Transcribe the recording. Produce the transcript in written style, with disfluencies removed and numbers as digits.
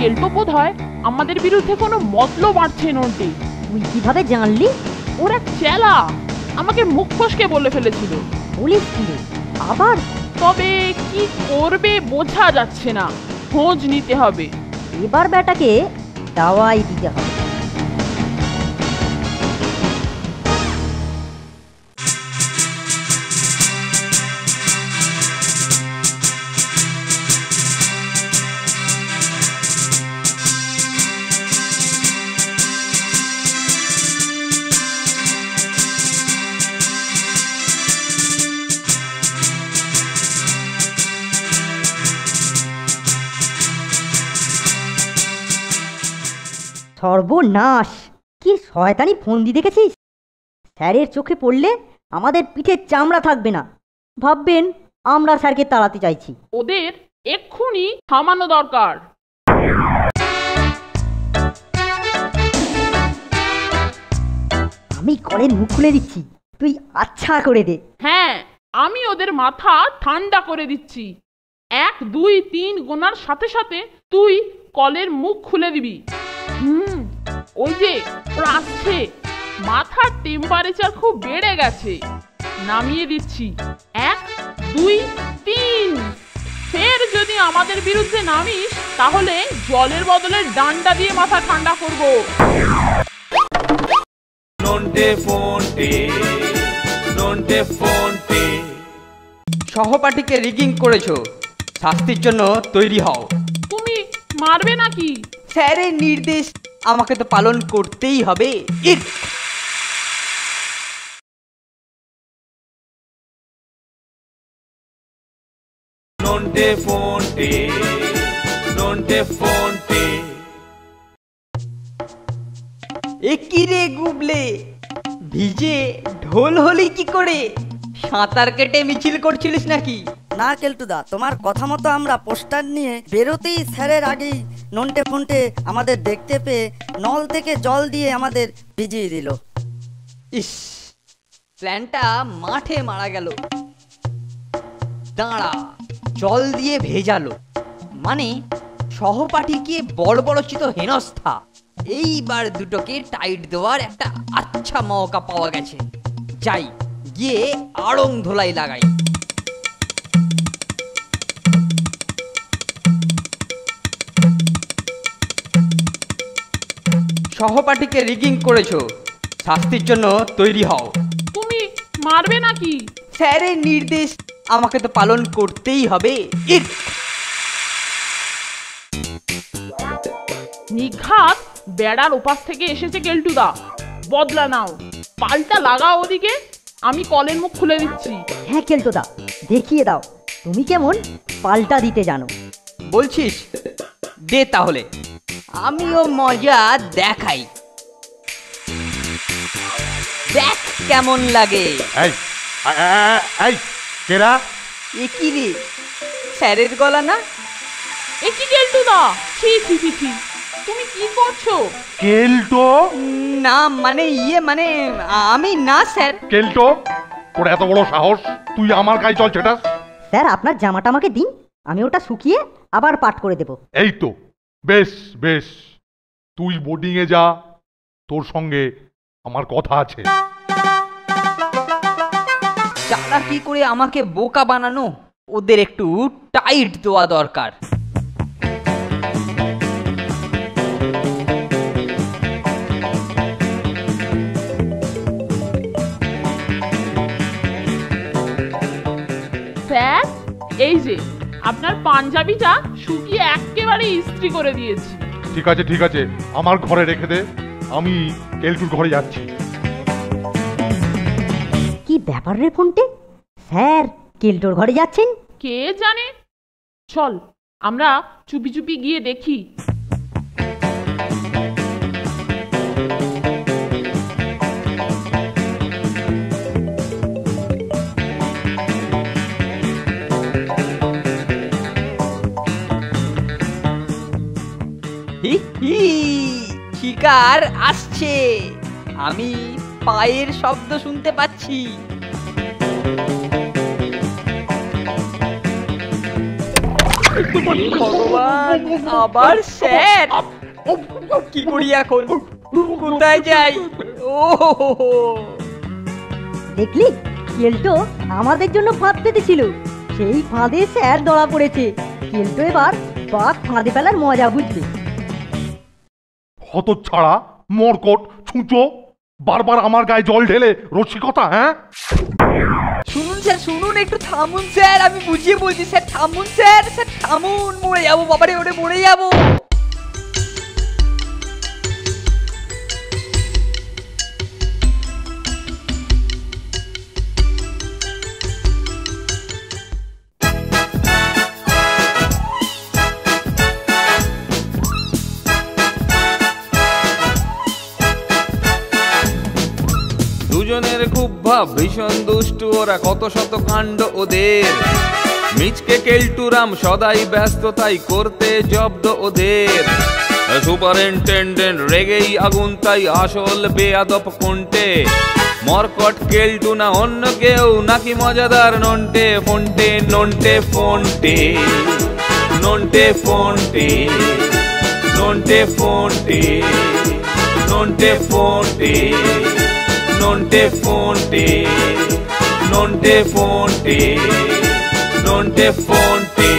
কেল্টো বোধ হয় আমাদের বিরুদ্ধে কোনো মতলব বাড়ছে নন্টে। তুই কিভাবে জানলি? ওরা চেলা আমাকে মুখ ফসকে বলে ফেলেছিল। বলিস কি রে আবার? তবে কি করবে বোঝা যাচ্ছে না, খোঁজ নিতে হবে। এবার বেটাকে দাওয়াই দিতে হবে। সর্বনাশ! কি শয়তানি ফন্দি দেখেছিস? স্যারের চোখে পড়লে আমাদের পিঠের চামড়া থাকবে না, ভাববেন আমরা স্যারকে তাড়াতে চাইছি। ওদের এক্ষুনি থামানো দরকার। আমি কলের মুখ খুলে দিচ্ছি, তুই আচ্ছা করে দে। হ্যাঁ, আমি ওদের মাথা ঠান্ডা করে দিচ্ছি। 1 2 3 গোনার সাথে সাথে তুই কলের মুখ খুলে দিবি। ওই যে ওরা আসছে, মাথার টেম্পারেচার খুব বেড়ে গেছে। নামিয়ে দিচ্ছি। 1 2 3। ফের যদি আমাদের বিরুদ্ধে নামিস তাহলে জলের বদলে ডান্ডা দিয়ে মাথা ঠান্ডা করব। সহপাঠীকে রিগিং করেছো, শাস্তির জন্য তৈরি হও। তুমি মারবে নাকি? স্যারের নির্দেশ আমাকে তো পালন করতেই হবে। কি রে গুবলে, ভিজে ঢোল হলি কি করে? সাঁতার কেটে মিছিল করছিলিস নাকি? না কেলটুদা, তোমার কথা মতো আমরা পোস্টার নিয়ে বেরোতেই স্যারের আগেই নন্টে ফন্টে আমাদের দেখতে পেয়ে নল থেকে জল দিয়ে আমাদের ভিজিয়ে দিল। ইস, প্ল্যানটা মাঠে মারা গেল। দাঁড়া, জল দিয়ে ভেজালো মানে সহপাঠীকে বর্বরচিত হেনস্থা। এইবার দুটোকে টাইট দেওয়ার একটা আচ্ছা মৌকা পাওয়া গেছে। যাই গিয়ে আড়ং ধোলাই লাগাই। সহপাঠীকে রিগিং করেছো, শাস্তির জন্য তৈরি হও। তুমি মারবে নাকি? স্যারের নির্দেশ আমাকে তো পালন করতেই হবে। নিঘাত বেড়ার ওপাশ থেকে এসেছে কেলটুদা, বদলা নাও, পাল্টা লাগাও ওদিকে। আমি কলের মুখ খুলে দিচ্ছি। হ্যাঁ কেলটুদা, দেখিয়ে দাও তুমি কেমন পাল্টা দিতে জানো। বলছিস? দে তাহলে, আমিও মজা দেখাই। দেখ কেমন লাগে। কেরা? এ কি রে, স্যারের গলা না? এ কি কেলটুদা? ছি ছি ছি ছি, তুমি কি করছো? কেল্টো? না মানে মানে আমি না স্যার। কেল্টো, তোর এত বড় সাহস, তুই আমার গায়ে জল ছেটাস? স্যার আপনার জামাটা আমাকে দিন, আমি ওটা শুকিয়ে আবার পাঠ করে দেব। এই তো, বেশ বেশ, তুই বোর্ডিং এ যা, তোর সঙ্গে আমার কথা আছে। চালাকি করে আমাকে বোকা বানানো, ওদের একটু টাইট দেওয়া দরকার। স্যার, এই যে আপনার পাঞ্জাবিটা শুকিয়ে একেবারে ইস্ত্রি করে দিয়েছি। ঠিক আছে ঠিক আছে, আমার ঘরে রেখে দে, আমি কেলটুর ঘরে যাচ্ছি। কি ব্যাপার রে ফোনটে, স্যার কেলটোর ঘরে যাচ্ছেন? কে জানে, চল আমরা চুপি চুপি গিয়ে দেখি। শিকার আসছে, আমি পায়ের শব্দ শুনতে পাচ্ছি। ভগবান, আবার স্যার! কি করি এখন? কোথায় যাই? ও দেখলি কেলটো আমাদের জন্য ফাঁদ পেতেছিল, সেই ফাঁদে স্যার ধরা পড়েছে। কেলটো এবার বাঘ ফাঁদে ফেলার মজা বুঝবে। হতচ্ছাড়া, মরকট, ছুঁচো, বারবার আমার গায়ে জল ঢেলে রসিকতা, হ্যাঁ? শুনুন স্যার, শুনুন, একটু থামুন স্যার, আমি বুঝিয়ে বলছি স্যার, থামুন স্যার, স্যার থামুন, মরে যাবো বাবারে, ওরে মরে যাবো। দুজনের খুব ভাব, ভীষণ দুষ্টু ওরা, কত শত কাণ্ড ওদের। মিচকে কেলটুরাম সদাই ব্যস্ত, তাই করতে জব্দ ওদের। সুপারিনটেন্ডেন্ট রেগেই আগুন, তাই আসল বেয়াদব কোনটে। মরকট কেলটু না অন্য কেউ, নাকি মজাদার নন্টে ফন্টে, নন্টে ফন্টে, নন্টে ফন্টে, নন্টে ফন্টে, নন্টে ফন্টে, nonte fonte, nonte fonte, nonte fonte.